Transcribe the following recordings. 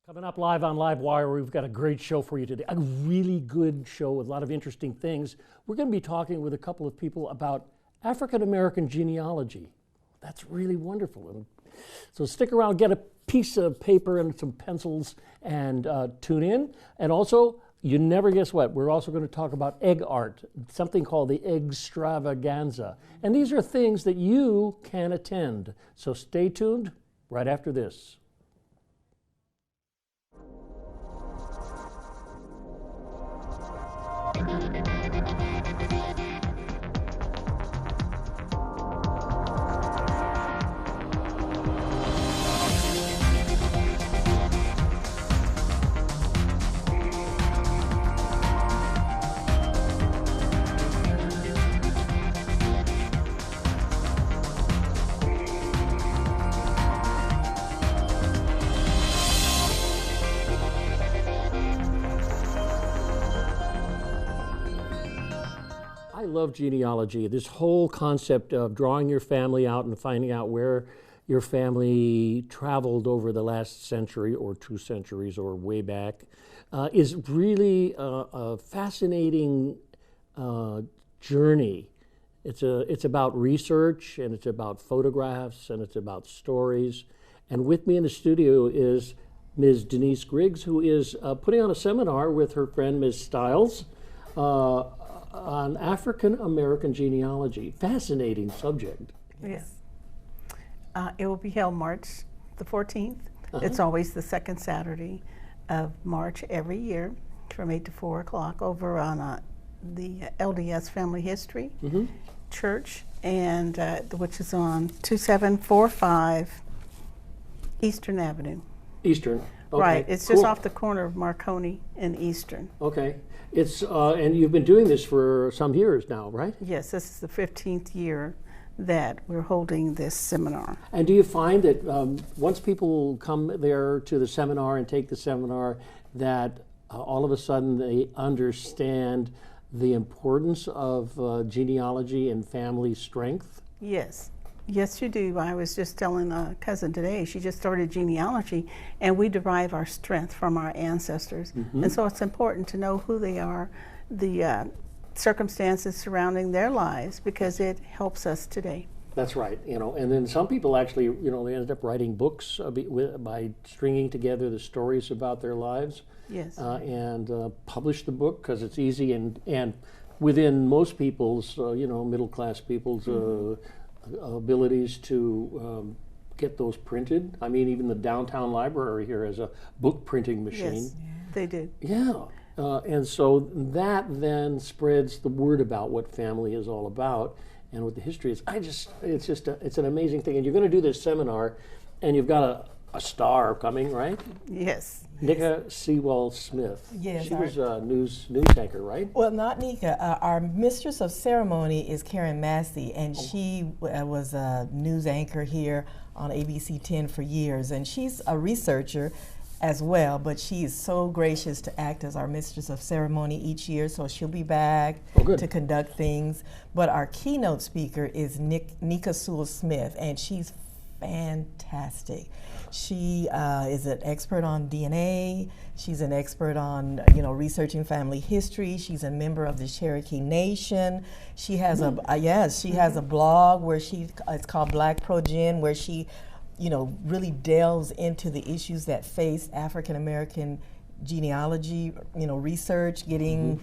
Coming up live on LiveWire, we've got a great show for you today. A really good show with a lot of interesting things. We're going to be talking with a couple of people about African American genealogy. That's really wonderful. And so stick around, get a piece of paper and some pencils, and tune in. And also, you never guess what, we're also going to talk about egg art, something called the Extravaganza. And these are things that you can attend. So stay tuned right after this. I love genealogy, this whole concept of drawing your family out and finding out where your family traveled over the last century or 2 centuries or way back is really a fascinating journey. It's about research, and it's about photographs, and it's about stories. And with me in the studio is Ms. Denise Griggs, who is putting on a seminar with her friend Ms. Stiles on African American genealogy. Fascinating subject. Yes. It will be held March the 14th. It's always the second Saturday of March every year from 8 to 4 o'clock over on the LDS Family History Church, and which is on 2745 Eastern Avenue. Eastern. Okay. Right. It's just off the corner of Marconi and Eastern. Okay. It's and you've been doing this for some years now, right? Yes, this is the 15th year that we're holding this seminar. And do you find that once people come there to the seminar and take the seminar, that all of a sudden they understand the importance of genealogy and family strength? Yes. Yes, you do. I was just telling a cousin today, she just started genealogy, and we derive our strength from our ancestors. And so it's important to know who they are, the circumstances surrounding their lives, because it helps us today. That's right. And then some people actually, they ended up writing books by stringing together the stories about their lives. Yes. And publish the book because it's easy, and within most people's, middle class people's abilities to get those printed. I mean, even the downtown library here has a book printing machine. Yes, they do. Yeah. And so that then spreads the word about what family is all about and what the history is. It's an amazing thing. And you're going to do this seminar, and you've got a star coming, right? Yes. Nika Sewell-Smith. Yes. She was a news anchor, right? Well, not Nika. Our mistress of ceremony is Karen Massey, and she was a news anchor here on ABC 10 for years. And she's a researcher as well, but she is so gracious to act as our mistress of ceremony each year, so she'll be back to conduct things. But our keynote speaker is Nika Sewell-Smith, and she's fantastic. She is an expert on DNA. She's an expert on, researching family history. She's a member of the Cherokee Nation. She has has a blog where it's called Black Pro Gen, where she, really delves into the issues that face African American genealogy, research, getting,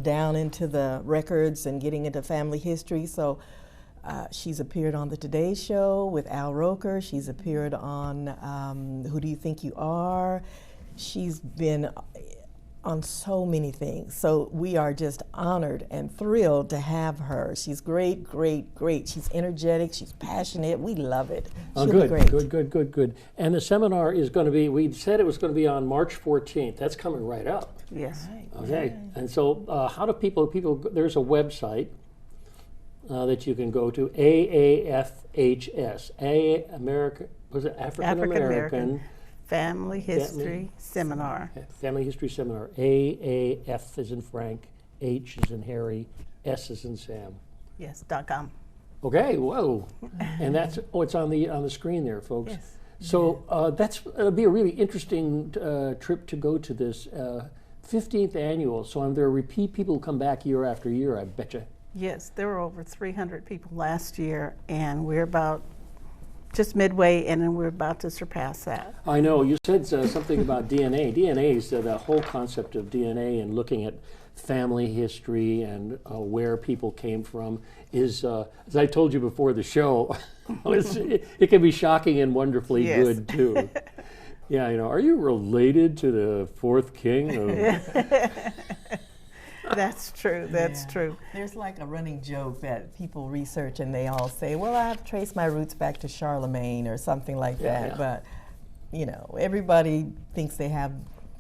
down into the records and getting into family history. So she's appeared on the Today Show with Al Roker. She's appeared on Who Do You Think You Are? She's been on so many things. So we are just honored and thrilled to have her. She's great, great, great. She's energetic. She's passionate. We love it. Oh, She'll good, be great. good. And the seminar is going to be, we said it was going to be on March 14th. That's coming right up. Yes. Okay. And so how do people, there's a website that you can go to, AAFHS, African American Family History Seminar. Family History Seminar. AAF is in Frank, H is in Harry, S is in Sam. Yes, .com. Okay, whoa. And that's, it's on the screen there, folks. Yes. So it'll be a really interesting trip to go to this 15th annual. So there are repeat people who come back year after year, I bet you. Yes, there were over 300 people last year, and we're about just midway, and then we're about to surpass that. I know. You said something about DNA. DNA is the whole concept of DNA and looking at family history and where people came from is, as I told you before the show, it can be shocking and wonderfully good too. Yeah, are you related to the fourth king of... That's true. That's true. There's like a running joke that people research and they all say, well, I've traced my roots back to Charlemagne or something like that. But, everybody thinks they have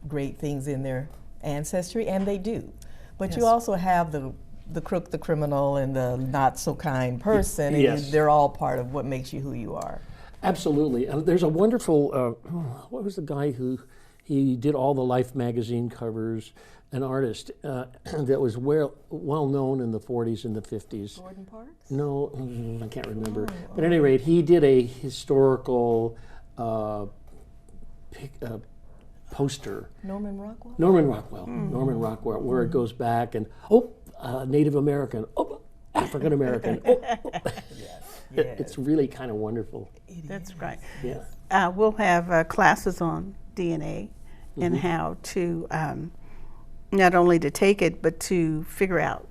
great things in their ancestry, and they do. But you also have the crook, the criminal, and the not so kind person, and they're all part of what makes you who you are. Absolutely. There's a wonderful, what was the guy he did all the Life magazine covers, an artist that was well known in the 40s and the 50s. Gordon Parks? No, I can't remember. But at any rate, he did a historical poster. Norman Rockwell? Norman Rockwell, where it goes back and, Native American, African American. It's really kind of wonderful. That's right. Yeah. We'll have classes on DNA and how to not only to take it, but to figure out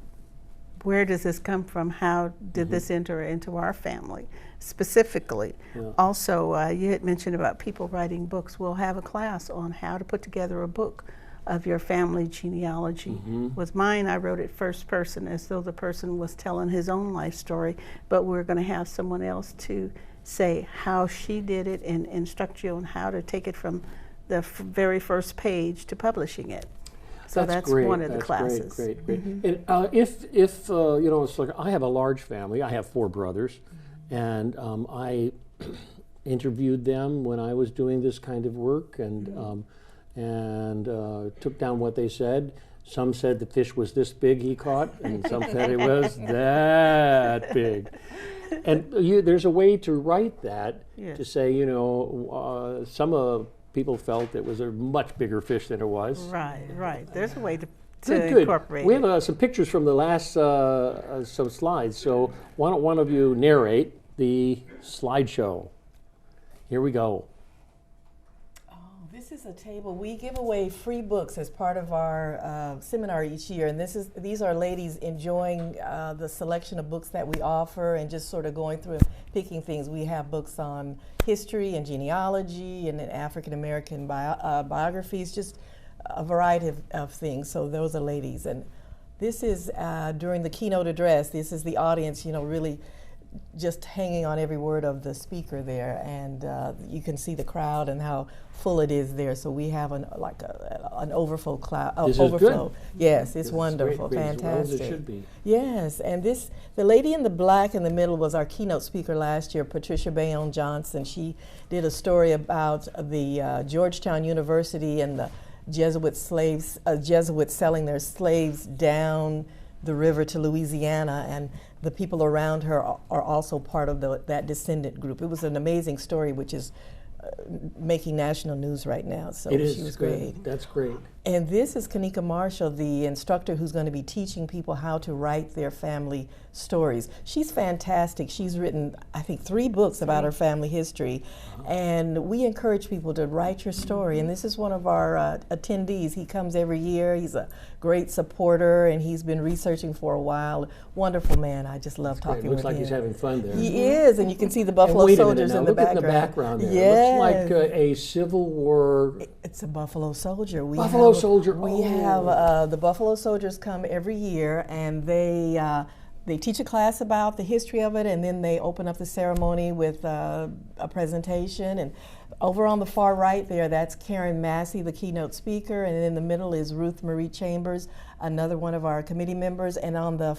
where does this come from? How did this enter into our family specifically? Yeah. Also, you had mentioned about people writing books. We'll have a class on how to put together a book of your family genealogy. With mine, I wrote it first person as though the person was telling his own life story, but we're going to have someone else to say how she did it and instruct you on how to take it from the very first page to publishing it. So that's great. One of the classes. Great. And if it's like I have a large family. I have 4 brothers, and I interviewed them when I was doing this kind of work, and took down what they said. Some said the fish was this big he caught, and some said it was that big. And there's a way to write that to say, some people felt it was a much bigger fish than it was. Right. There's a way to Good. incorporate We it. have some pictures from the last some slides. So why don't one of you narrate the slideshow? Here we go. This is a table. We give away free books as part of our seminar each year, and these are ladies enjoying the selection of books that we offer and just sort of going through and picking things. We have books on history and genealogy and African American biographies, just a variety of things. So those are ladies, and this is during the keynote address. This is the audience, really just hanging on every word of the speaker there, and you can see the crowd and how full it is there. So we have an overflow overflow. Yes, it's wonderful, great, fantastic. As well as it should be. Yes, and the lady in the black in the middle was our keynote speaker last year, Patricia Bayonne Johnson. She did a story about the Georgetown University and the Jesuits selling their slaves down the river to Louisiana, and the people around her are also part of that descendant group. It was an amazing story, which is making national news right now. So she was great. That's great. And this is Kanika Marshall, the instructor who's going to be teaching people how to write their family stories. She's fantastic. She's written, I think, 3 books about her family history. And we encourage people to write your story. And this is one of our attendees. He comes every year. He's a great supporter, and he's been researching for a while. Wonderful man. I just love talking with him. Looks like he's having fun there. He is, and you can see the Buffalo Soldiers in the background. Look at the background there. Yes. It looks like a Civil War. It's a Buffalo Soldier. Buffalo Soldier. We have the Buffalo Soldiers come every year, and they teach a class about the history of it, and then they open up the ceremony with a presentation. And over on the far right there, that's Karen Massey, the keynote speaker, and in the middle is Ruth Marie Chambers, another one of our committee members, and on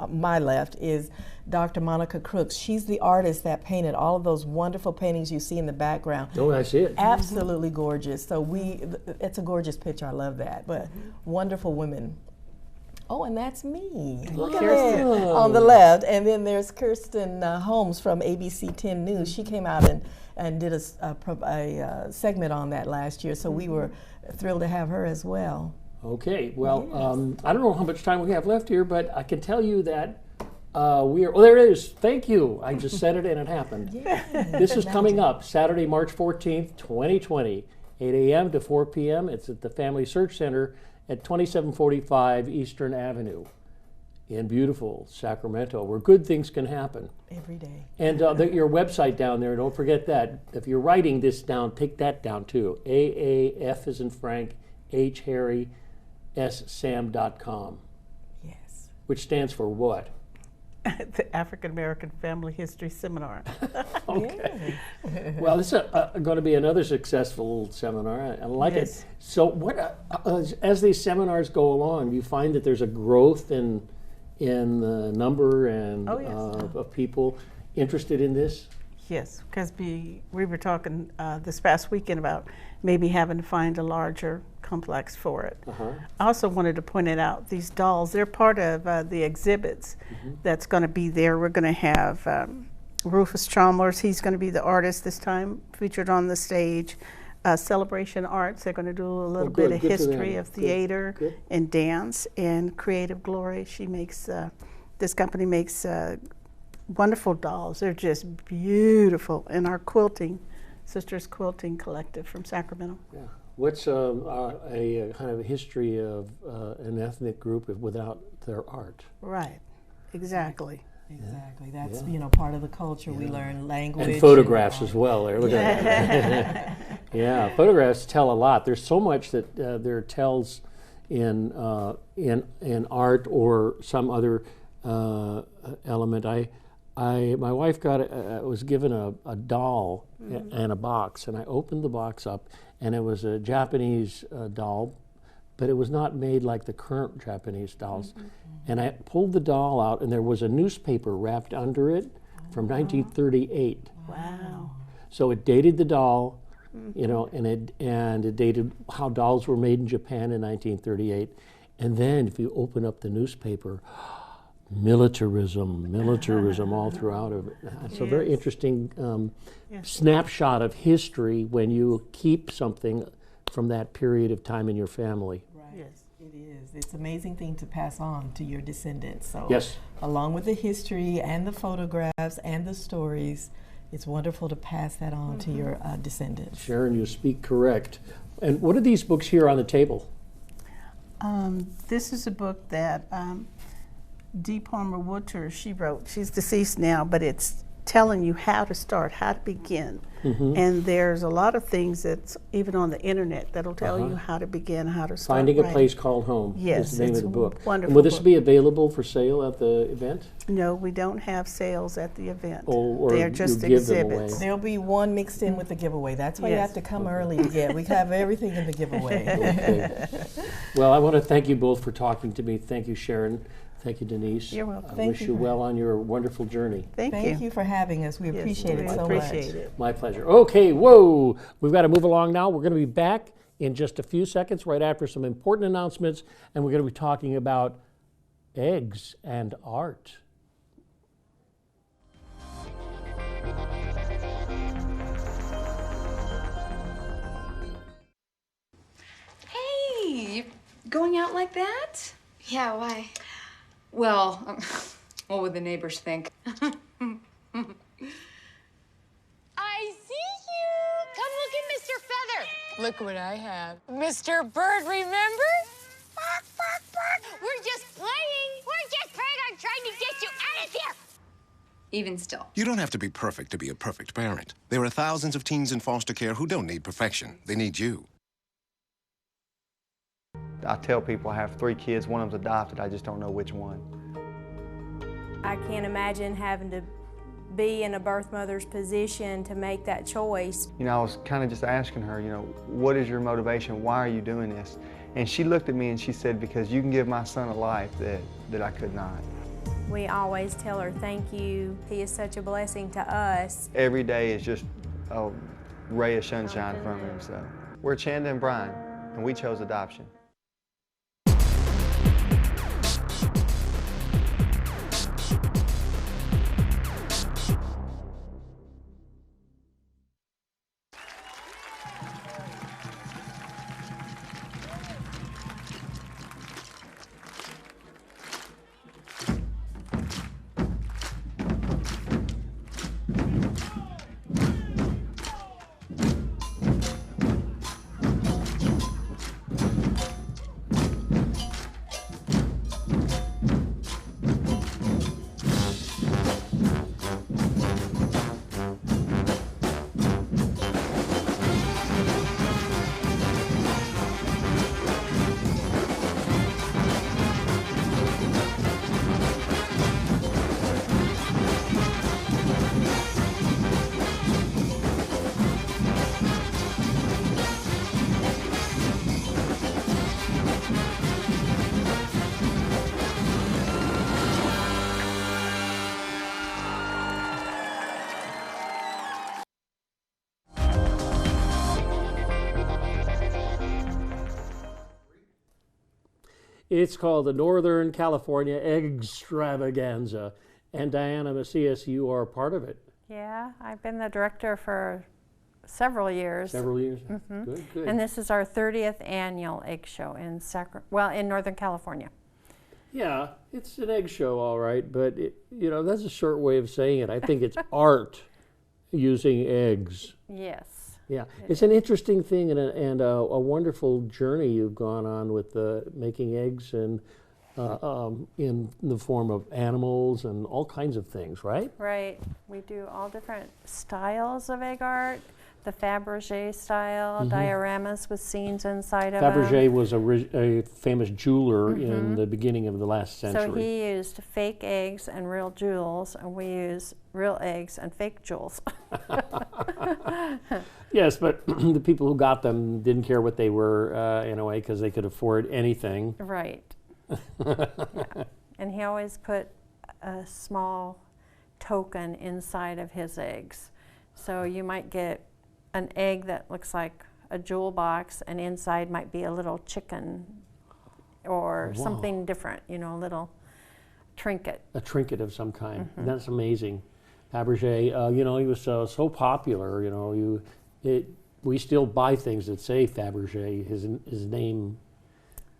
my left is Dr. Monica Crooks. She's the artist that painted all of those wonderful paintings you see in the background. Oh, I see it. Absolutely gorgeous. So it's a gorgeous picture. I love that. But wonderful women. Oh, and that's me. Look Oh. at that on the left. And then there's Kirsten Holmes from ABC 10 News. She came out and did a segment on that last year, so we were thrilled to have her as well. Okay, well, I don't know how much time we have left here, but I can tell you that we are, oh, there it is. Thank you. I just said it and it happened. This is coming up Saturday, March 14th, 2020, 8 a.m. to 4 p.m. It's at the Family Search Center at 2745 Eastern Avenue in beautiful Sacramento, where good things can happen. Every day. And your website down there, don't forget that. If you're writing this down, take that down too. AAF as in Frank, H Harry, S Sam.com. Yes. Which stands for what? The African American Family History Seminar. Okay. Well, this is going to be another successful seminar. I like Yes. it. So, what as these seminars go along, do you find that there's a growth in the number and Oh, yes. of people interested in this? Yes, because we were talking this past weekend about maybe having to find a larger complex for it. I also wanted to point it out, these dolls, they're part of the exhibits that's going to be there. We're going to have Rufus Chalmers, he's going to be the artist this time, featured on the stage. Celebration Arts, they're going to do a little bit of Good for history them. of theater Good. and dance. And Creative Glory, she makes, this company makes wonderful dolls. They're just beautiful. And our quilting, Sisters Quilting Collective from Sacramento. Yeah. What's a kind of a history of an ethnic group without their art? Right, exactly. Exactly. That's part of the culture. We learn language. And photographs as well. There, look at that. Yeah, photographs tell a lot. There's so much that there tells in art or some other element. My wife was given a doll and a box, and I opened the box up, and it was a Japanese doll, but it was not made like the current Japanese dolls. And I pulled the doll out, and there was a newspaper wrapped under it from 1938. Wow. So it dated the doll, and it dated how dolls were made in Japan in 1938. And then if you open up the newspaper, militarism all throughout of it. It's a very interesting snapshot of history when you keep something from that period of time in your family. Right. Yes, it is. It's an amazing thing to pass on to your descendants. So, Yes. along with the history and the photographs and the stories, it's wonderful to pass that on to your descendants. Sharon, you speak correct. And what are these books here on the table? This is a book that Dee Palmer Wooter, she wrote. She's deceased now, but it's telling you how to start, how to begin. And there's a lot of things that's even on the internet that'll tell you how to begin, how to start. Finding a writing. Place Called Home Yes, is the name it's of the book. a wonderful And will this book. be available for sale at the event? No, we don't have sales at the event. Or They're you just give them away? exhibits. There'll be one mixed in with the giveaway. That's why you Yes. have to come early to get. We have everything in the giveaway. Okay. Well, I want to thank you both for talking to me. Thank you, Sharon. Thank you, Denise. You're welcome. I Thank wish you you for well on your wonderful journey. Thank Thank you. you for having us. We Yes, appreciate it we so appreciate much. it. My pleasure. Okay, whoa. We've got to move along now. We're going to be back in just a few seconds, right after some important announcements, and we're going to be talking about eggs and art. Hey, you going out like that? Yeah, why? Well, what would the neighbors think? I see you! Come look at Mr. Feather! Look what I have. Mr. Bird, remember? Bark, bark, bark! We're just playing! We're just playing on trying to get you out of here! Even still. You don't have to be perfect to be a perfect parent. There are thousands of teens in foster care who don't need perfection. They need you. I tell people I have 3 kids, one of them's adopted, I just don't know which one. I can't imagine having to be in a birth mother's position to make that choice. You know, I was kind of just asking her, you know, what is your motivation? Why are you doing this? And she looked at me and she said, because you can give my son a life that I could not. We always tell her thank you. He is such a blessing to us. Every day is just a ray of sunshine from him. So we're Chanda and Brian, and we chose adoption. It's called the Northern California Extravaganza. And Diana Macias, you are part of it. Yeah, I've been the director for several years. Several years? Good, good. And this is our 30th annual egg show in in Northern California. Yeah, it's an egg show, all right, but that's a short way of saying it. I think it's art using eggs. Yes. Yeah, it's an interesting thing and a wonderful journey you've gone on with making eggs and in the form of animals and all kinds of things, right? Right. We do all different styles of egg art. The Fabergé style, dioramas with scenes inside of them. Fabergé was a famous jeweler in the beginning of the last century. So he used fake eggs and real jewels, and we use real eggs and fake jewels. Yes, but the people who got them didn't care what they were in a way because they could afford anything. Right. Yeah. And he always put a small token inside of his eggs. So you might get an egg that looks like a jewel box, and inside might be a little chicken or something different, a little trinket. A trinket of some kind. That's amazing. Fabergé, he was so popular. We still buy things that say Fabergé. His name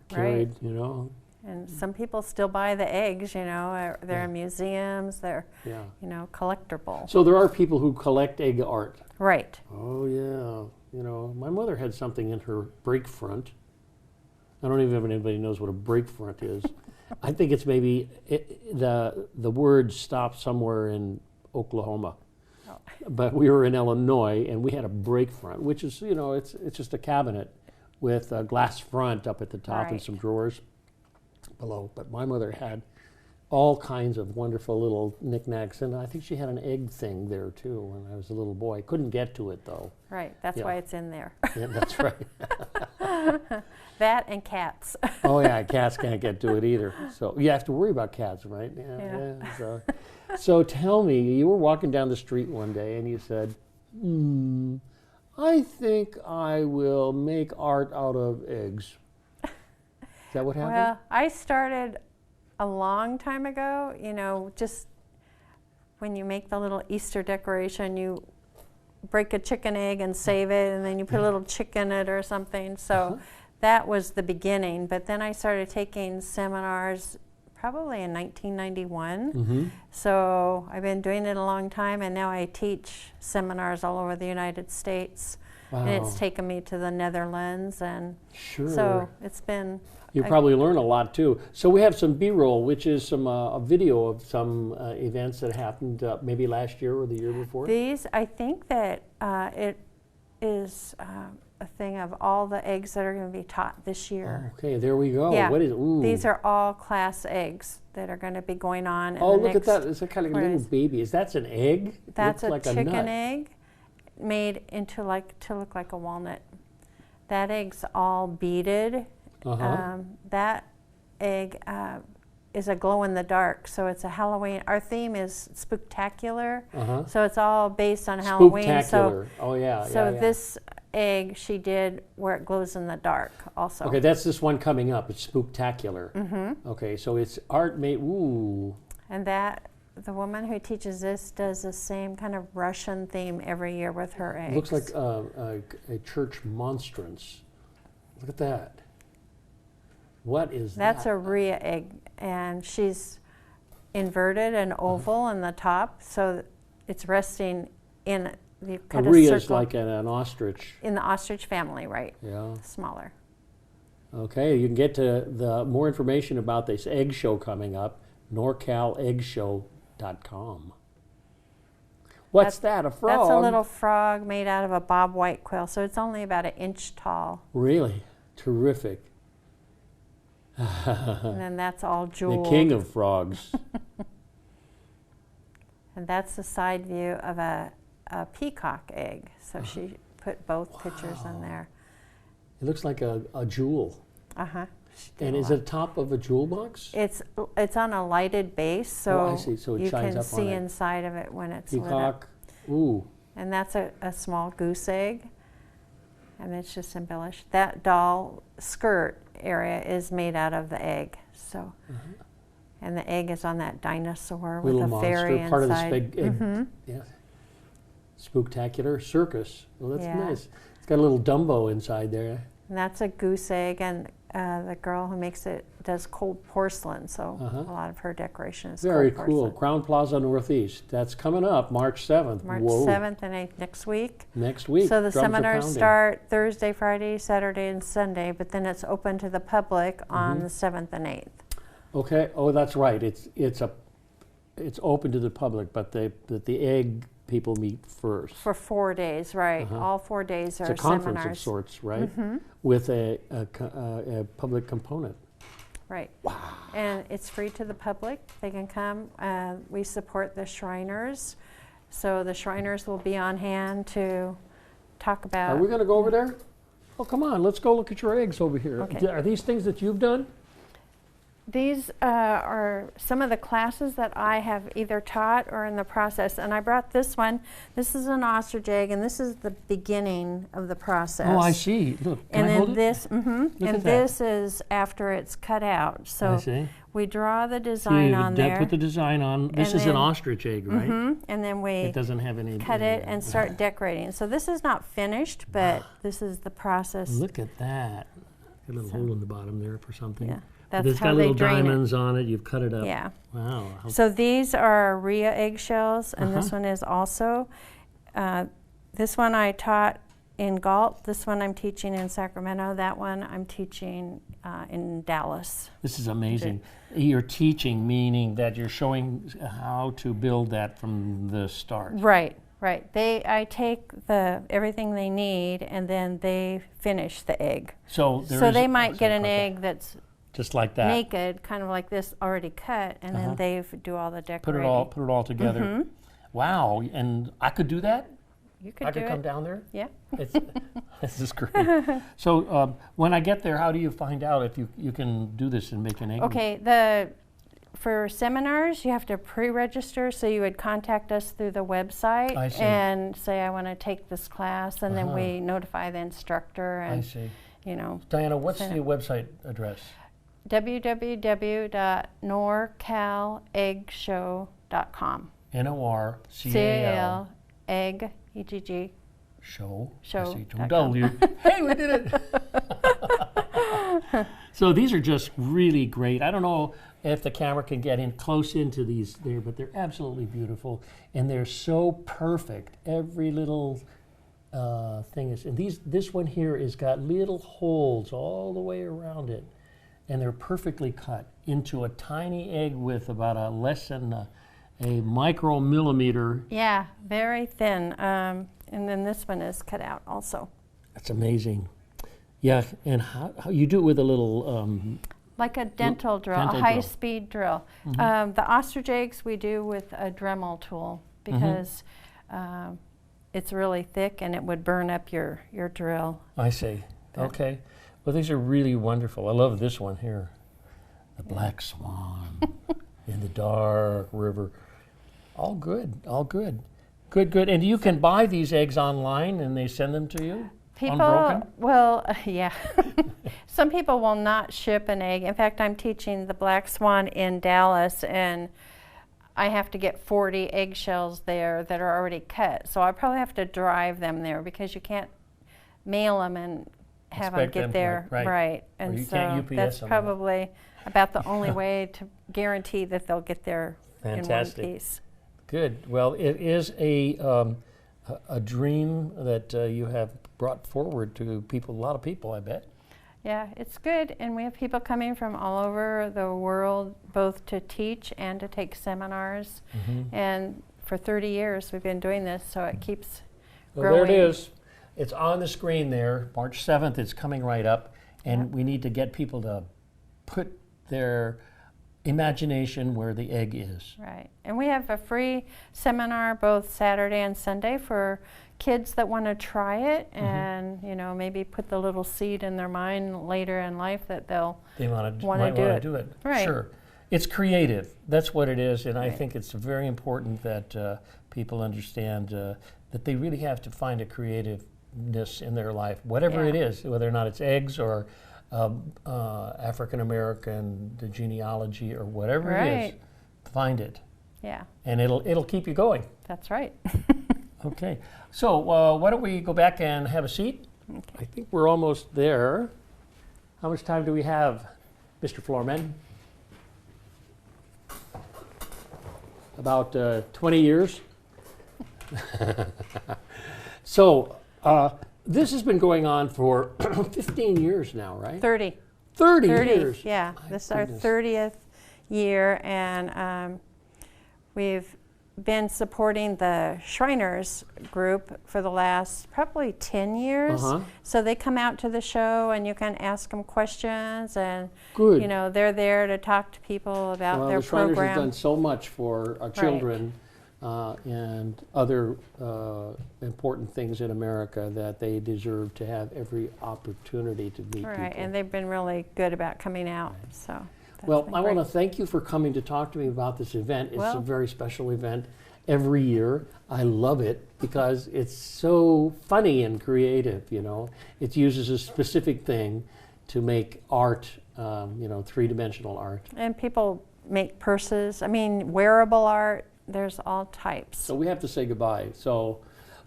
carried. Right. And some people still buy the eggs. They're in museums. They're collectible. So there are people who collect egg art. Right. Oh yeah. My mother had something in her break front. I don't even know if anybody knows what a break front is. I think it's maybe the word stopped somewhere in Oklahoma. Oh. But we were in Illinois and we had a break front, which is, it's just a cabinet with a glass front up at the top and some drawers below. But my mother had all kinds of wonderful little knickknacks, and I think she had an egg thing there too when I was a little boy. Couldn't get to it though. Right, that's why it's in there. Yeah, that's right. That and cats. Oh yeah, cats can't get to it either. So you have to worry about cats, right? Yeah. So tell me, you were walking down the street one day and you said, I think I will make art out of eggs. Is that what happened? Well, I started a long time ago, just when you make the little Easter decoration, you break a chicken egg and save it, and then you put a little chick in it or something. So that was the beginning. But then I started taking seminars probably in 1991. So I've been doing it a long time, and now I teach seminars all over the United States. Wow. And it's taken me to the Netherlands, and so it's been... You probably learn a lot too. So we have some B-roll, which is some a video of some events that happened maybe last year or the year before. These, I think that it is a thing of all the eggs that are going to be taught this year. Okay, there we go. Yeah. What is? Ooh. These are all class eggs that are going to be going on. Oh, look at that! It's a kind of a little baby. That's an egg? That's a like chicken egg made into to look like a walnut. That egg's all beaded. That egg is a glow in the dark, so it's a Halloween. Our theme is spooktacular, so it's all based on Halloween. Spooktacular. So this egg she did where it glows in the dark also. Okay, that's this one coming up. It's spooktacular. Okay, so it's art made. Ooh. And the woman who teaches this does the same kind of Russian theme every year with her eggs. Looks like a church monstrance. Look at that. What is that? That's a Rhea egg, and she's inverted and oval in the top, so it's resting in the kind of Rhea circle. Is like an ostrich. In the ostrich family, right? Yeah. Smaller. Okay, you can get to the more information about this egg show coming up, NorCalEggShow.com. What's that, a frog? That's a little frog made out of a bob white quill, so it's only about 1 inch tall. Really? Terrific. And then that's all jeweled. The king of frogs. And that's the side view of a peacock egg. So she put both pictures in there. It looks like a jewel. And is it top of a jewel box? It's on a lighted base, so, I see. So it you shines can up see on it. inside of it when it's lit up. Peacock. Ooh. And that's a small goose egg. and it's just embellished. That doll skirt area is made out of the egg. So, and the egg is on that dinosaur with Little a monster, fairy inside. part of this big egg. Yeah. Spooktacular circus. Well, that's Yeah. nice. It's got a little Dumbo inside there. And that's a goose egg, and the girl who makes it does cold porcelain, so a lot of her decoration is Very cold cool. porcelain. Crown Plaza Northeast. That's coming up March 7th. March Whoa. 7th and 8th next week. Next week. So the Drums are seminars pounding. start Thursday, Friday, Saturday, and Sunday, but then it's open to the public on the 7th and 8th. Okay. Oh, that's right. It's open to the public, but the egg people meet first. For 4 days, right. All 4 days are It's a conference seminars. of sorts, right? With a public component. Right. Wow. And it's free to the public. They can come. We support the Shriners. So the Shriners will be on hand to talk about. Are we going to go over there? Oh, come on. Let's go look at your eggs over here. Okay. Are these things that you've done? These are some of the classes that I have either taught or in the process. And I brought this one. This is an ostrich egg, and this is the beginning of the process. Oh, I see. Look, can And I then hold it? this, Look and at that. this is after it's cut out. I So see. we draw the So design you on there. put the design on. This And is an then- ostrich egg, right? And then we It doesn't have any. cut it and start decorating. So this is not finished, but this is the process. Look at that. A little hole in the bottom there for something. Yeah, But that's it's how got they little drain it. diamonds on it. You've cut it up. Yeah. Wow. How- So these are Rhea eggshells, and this one is also. This one I taught in Galt. This one I'm teaching in Sacramento. That one I'm teaching in Dallas. This is amazing. You're teaching, meaning that you're showing how to build that from the start. Right, right. I take everything they need, and then they finish the egg. So they might get an egg that's just like that. naked, kind of like this, already cut, and then they do all the Put decorating. it all together. Wow. And I could do that? You could I do could come it. down there? Yeah. This is great. So when I get there, how do you find out if you can do this and make an egg? Okay, for seminars, you have to pre-register, so you would contact us through the website I see. and say, I want to take this class, and then we notify the instructor. And, I see. You know, Diana, what's send the website address? www.norcaleeggshow.com. NORCAL. egg, EGG. Show. Show. W. Hey, we did it. So these are just really great. I don't know if the camera can get in close into these there, but they're absolutely beautiful, and they're so perfect. Every little thing is, and this one here has got little holes all the way around it, and they're perfectly cut into a tiny egg with about a less than a micromillimeter. Yeah, very thin. And then this one is cut out also. That's amazing. Yeah, and how you do it with a little like a dental drill, dental a drill. high-speed drill. The ostrich eggs we do with a Dremel tool because it's really thick and it would burn up your drill. I see. Okay. Well, these are really wonderful. I love this one here. The black swan in the dark river. All good, all good. Good. And you can buy these eggs online and they send them to you? Unbroken? Yeah. Some people will not ship an egg. In fact, I'm teaching the black swan in Dallas, and I have to get 40 eggshells there that are already cut. So I probably have to drive them there because you can't mail them and have them Expect get them to- there. right. Or And you so can't UPS that's them. probably about the only way to guarantee that they'll get there Fantastic. in one piece. Good. Well, it is a dream that you have brought forward to people, a lot of people, I bet. Yeah, it's good, and we have people coming from all over the world, both to teach and to take seminars. And for 30 years we've been doing this, so it keeps Well, growing. there it is. It's on the screen there. March 7th, it's coming right up, and we need to get people to put their imagination where the egg is. Right, and we have a free seminar both Saturday and Sunday for kids that want to try it and maybe put the little seed in their mind later in life that they'll They might do want to it. do it. Right. Sure. It's creative. That's what it is, and I think it's very important that people understand that they really have to find a creative African-ness in their life, whatever it is, whether or not it's eggs or African-American, the genealogy or whatever it is, find it. Yeah. And it'll keep you going. That's right. Okay. So why don't we go back and have a seat? Okay. I think we're almost there. How much time do we have, Mr. Floorman? About 20 years. So this has been going on for 15 years now, right? 30. 30 years. Yeah. My This is our goodness. 30th year, and we've been supporting the Shriners group for the last probably 10 years. So they come out to the show and you can ask them questions, and Good. you know, they're there to talk to people about their the Shriners program. have done so much for our children and other important things in America that they deserve to have every opportunity to meet Right, people. and they've been really good about coming out. So. that's Well, been I want to great. thank you for coming to talk to me about this event. It's a Well- very special event every year. I love it because it's so funny and creative, you know. It uses a specific thing to make art, you know, three-dimensional art. And people make purses. I mean, wearable art. There's all types. So we have to say goodbye. So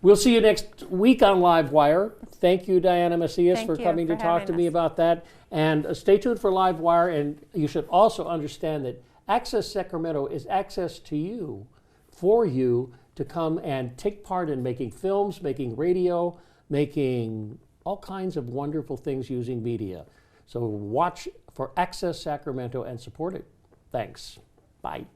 we'll see you next week on LiveWire. Thank you, Diana Macias, Thank for you coming for to talk to having me us. about that. And stay tuned for LiveWire. And you should also understand that Access Sacramento is access to you, for you to come and take part in making films, making radio, making all kinds of wonderful things using media. So watch for Access Sacramento and support it. Thanks. Bye.